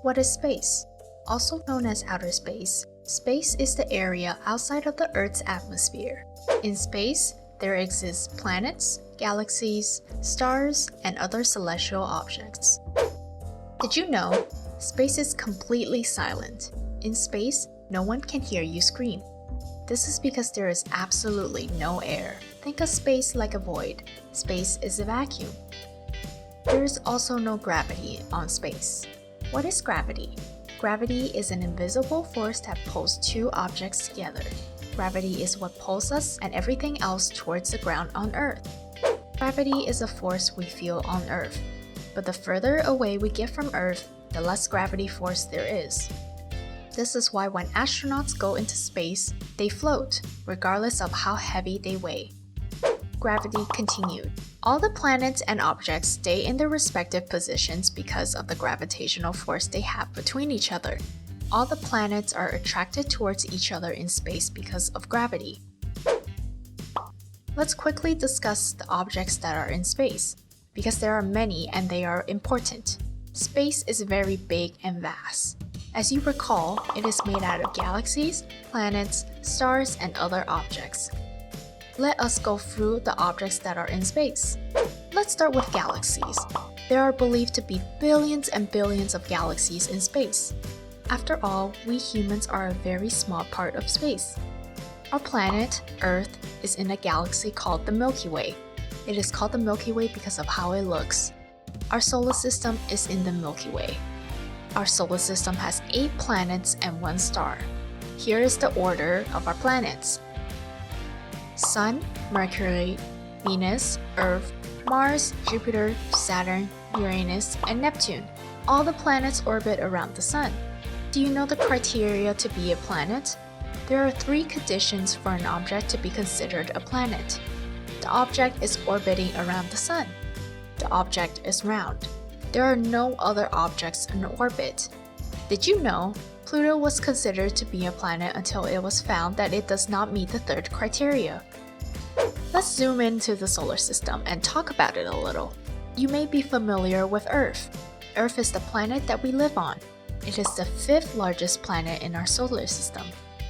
What is space? Also known as outer space, space is the area outside of the Earth's atmosphere. In space, there exist planets, galaxies, stars, and other celestial objects. Did you know? Space is completely silent. In space, no one can hear you scream. This is because there is absolutely no air. Think of space like a void. Space is a vacuum. There is also no gravity on space. What is gravity? Gravity is an invisible force that pulls two objects together. Gravity is what pulls us and everything else towards the ground on Earth. Gravity is a force we feel on Earth, but the further away we get from Earth, the less gravity force there is. This is why when astronauts go into space, they float, regardless of how heavy they weigh. Gravity continued. All the planets and objects stay in their respective positions because of the gravitational force they have between each other. All the planets are attracted towards each other in space because of gravity. Let's quickly discuss the objects that are in space, because there are many and they are important. Space is very big and vast. As you recall, it is made out of galaxies, planets, stars, and other objects. Let us go through the objects that are in space. Let's start with galaxies. There are believed to be billions and billions of galaxies in space. After all, we humans are a very small part of space. Our planet, Earth, is in a galaxy called the Milky Way. It is called the Milky Way because of how it looks. Our solar system is in the Milky Way. Our solar system has 8 planets and 1 star. Here is the order of our planets: Sun, Mercury, Venus, Earth, Mars, Jupiter, Saturn, Uranus, and Neptune. All the planets orbit around the Sun. Do you know the criteria to be a planet? There are 3 conditions for an object to be considered a planet. The object is orbiting around the Sun. The object is round. There are no other objects in orbit. Did you know Pluto was considered to be a planet until it was found that it does not meet the 3rd criteria? Let's zoom into the solar system and talk about it a little. You may be familiar with Earth. Earth is the planet that we live on. It is the 5th largest planet in our solar system.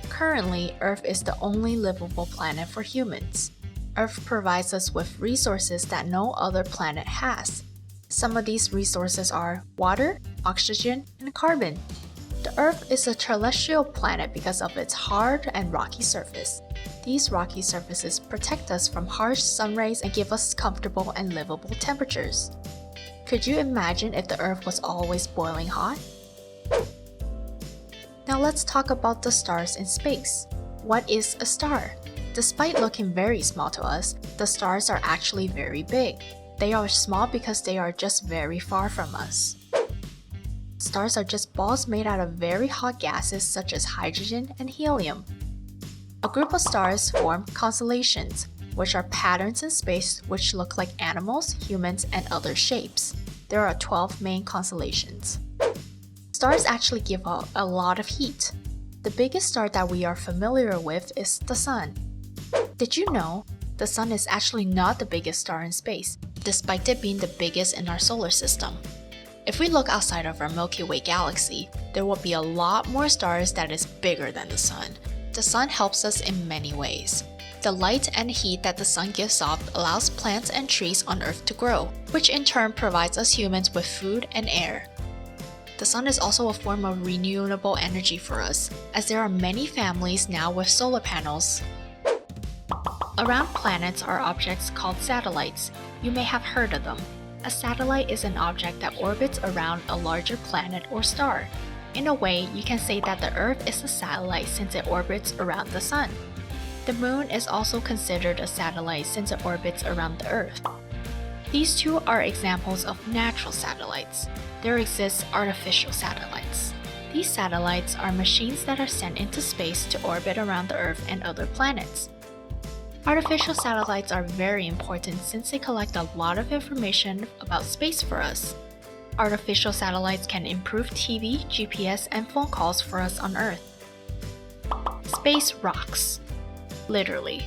Currently, Earth is the only livable planet for humans. Earth provides us with resources that no other planet has. Some of these resources are water, oxygen, and carbon. The Earth is a terrestrial planet because of its hard and rocky surface. These rocky surfaces protect us from harsh sun rays and give us comfortable and livable temperatures. Could you imagine if the Earth was always boiling hot? Now let's talk about the stars in space. What is a star? Despite looking very small to us, the stars are actually very big. They are small because they are just very far from us. Stars are just balls made out of very hot gases such as hydrogen and helium. A group of stars form constellations, which are patterns in space which look like animals, humans, and other shapes. There are 12 main constellations. Stars actually give out a lot of heat. The biggest star that we are familiar with is the Sun. Did you know the Sun is actually not the biggest star in space, despite it being the biggest in our solar system? If we look outside of our Milky Way galaxy, there will be a lot more stars that is bigger than the Sun. The Sun helps us in many ways. The light and heat that the Sun gives off allows plants and trees on Earth to grow, which in turn provides us humans with food and air. The Sun is also a form of renewable energy for us, as there are many families now with solar panels. Around planets are objects called satellites. You may have heard of them. A satellite is an object that orbits around a larger planet or star. In a way, you can say that the Earth is a satellite since it orbits around the Sun. The Moon is also considered a satellite since it orbits around the Earth. These two are examples of natural satellites. There exist artificial satellites. These satellites are machines that are sent into space to orbit around the Earth and other planets. Artificial satellites are very important since they collect a lot of information about space for us. Artificial satellites can improve TV, GPS, and phone calls for us on Earth. Space rocks. Literally.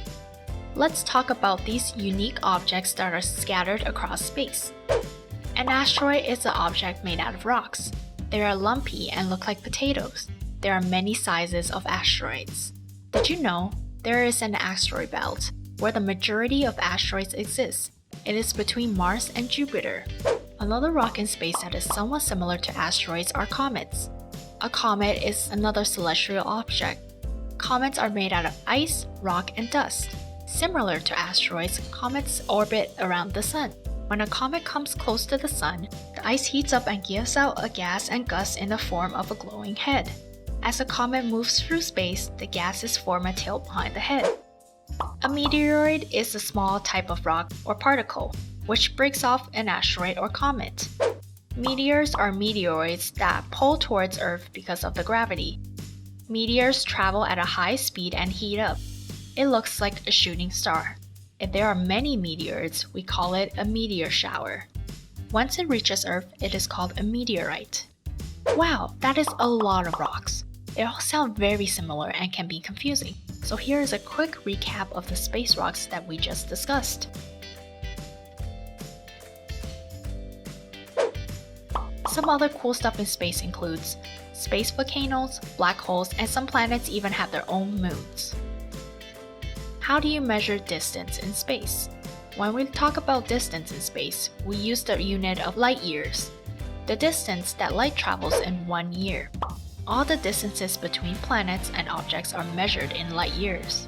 Let's talk about these unique objects that are scattered across space. An asteroid is an object made out of rocks. They are lumpy and look like potatoes. There are many sizes of asteroids. Did you know there is an asteroid belt where the majority of asteroids exist? It is between Mars and Jupiter. Another rock in space that is somewhat similar to asteroids are comets. A comet is another celestial object. Comets are made out of ice, rock, and dust. Similar to asteroids, comets orbit around the sun. When a comet comes close to the sun, the ice heats up and gives out a gas and gust in the form of a glowing head. As a comet moves through space, the gases form a tail behind the head. A meteoroid is a small type of rock or particle, which breaks off an asteroid or comet. Meteors are meteoroids that pull towards Earth because of the gravity. Meteors travel at a high speed and heat up. It looks like a shooting star. If there are many meteoroids, we call it a meteor shower. Once it reaches Earth, it is called a meteorite. Wow, that is a lot of rocks. They all sound very similar and can be confusing. So here is a quick recap of the space rocks that we just discussed. Some other cool stuff in space includes space volcanoes, black holes, and some planets even have their own moons. How do you measure distance in space? When we talk about distance in space, we use the unit of light years, the distance that light travels in 1 year. All the distances between planets and objects are measured in light years.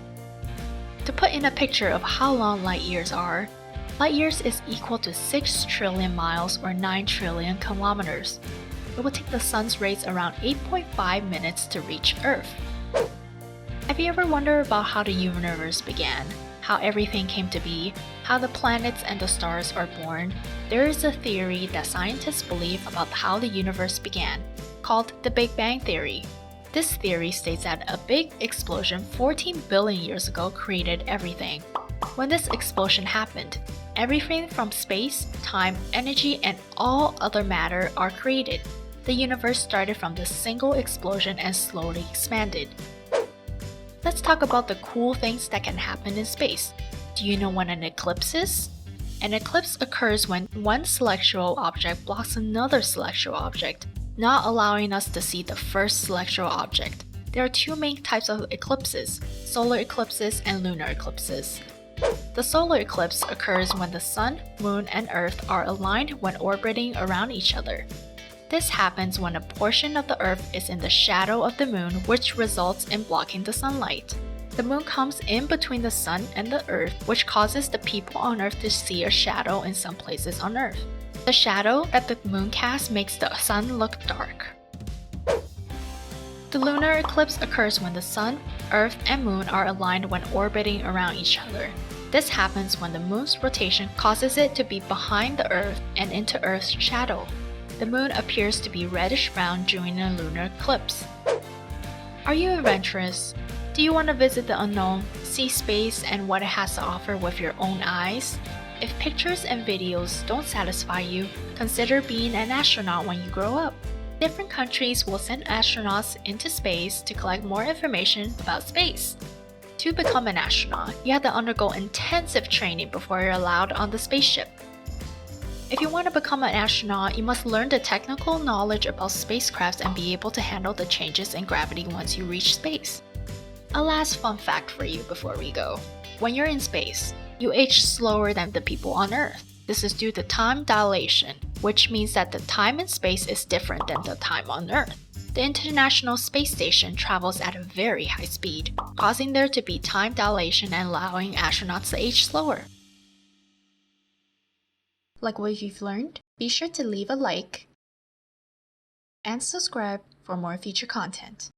To put in a picture of how long light years are, light years is equal to 6 trillion miles or 9 trillion kilometers. It will take the sun's rays around 8.5 minutes to reach Earth. Have you ever wondered about how the universe began, how everything came to be, how the planets and the stars are born? There is a theory that scientists believe about how the universe began, called the Big Bang Theory. This theory states that a big explosion 14 billion years ago created everything. When this explosion happened, everything from space, time, energy, and all other matter are created. The universe started from this single explosion and slowly expanded. Let's talk about the cool things that can happen in space. Do you know what an eclipse is? An eclipse occurs when one celestial object blocks another celestial object, not allowing us to see the first celestial object. There are two main types of eclipses, solar eclipses and lunar eclipses. The solar eclipse occurs when the sun, moon, and earth are aligned when orbiting around each other. This happens when a portion of the earth is in the shadow of the moon, which results in blocking the sunlight. The moon comes in between the sun and the earth, which causes the people on earth to see a shadow in some places on earth. The shadow that the moon casts makes the sun look dark. The lunar eclipse occurs when the sun, earth, and moon are aligned when orbiting around each other. This happens when the moon's rotation causes it to be behind the earth and into earth's shadow. The moon appears to be reddish-brown during a lunar eclipse. Are you adventurous? Do you want to visit the unknown, see space and what it has to offer with your own eyes? If pictures and videos don't satisfy you, consider being an astronaut when you grow up. Different countries will send astronauts into space to collect more information about space. To become an astronaut, you have to undergo intensive training before you're allowed on the spaceship. If you want to become an astronaut, you must learn the technical knowledge about spacecrafts and be able to handle the changes in gravity once you reach space. A last fun fact for you before we go. When you're in space, you age slower than the people on Earth. This is due to time dilation, which means that the time in space is different than the time on Earth. The International Space Station travels at a very high speed, causing there to be time dilation and allowing astronauts to age slower. Like what you've learned? Be sure to leave a like and subscribe for more future content.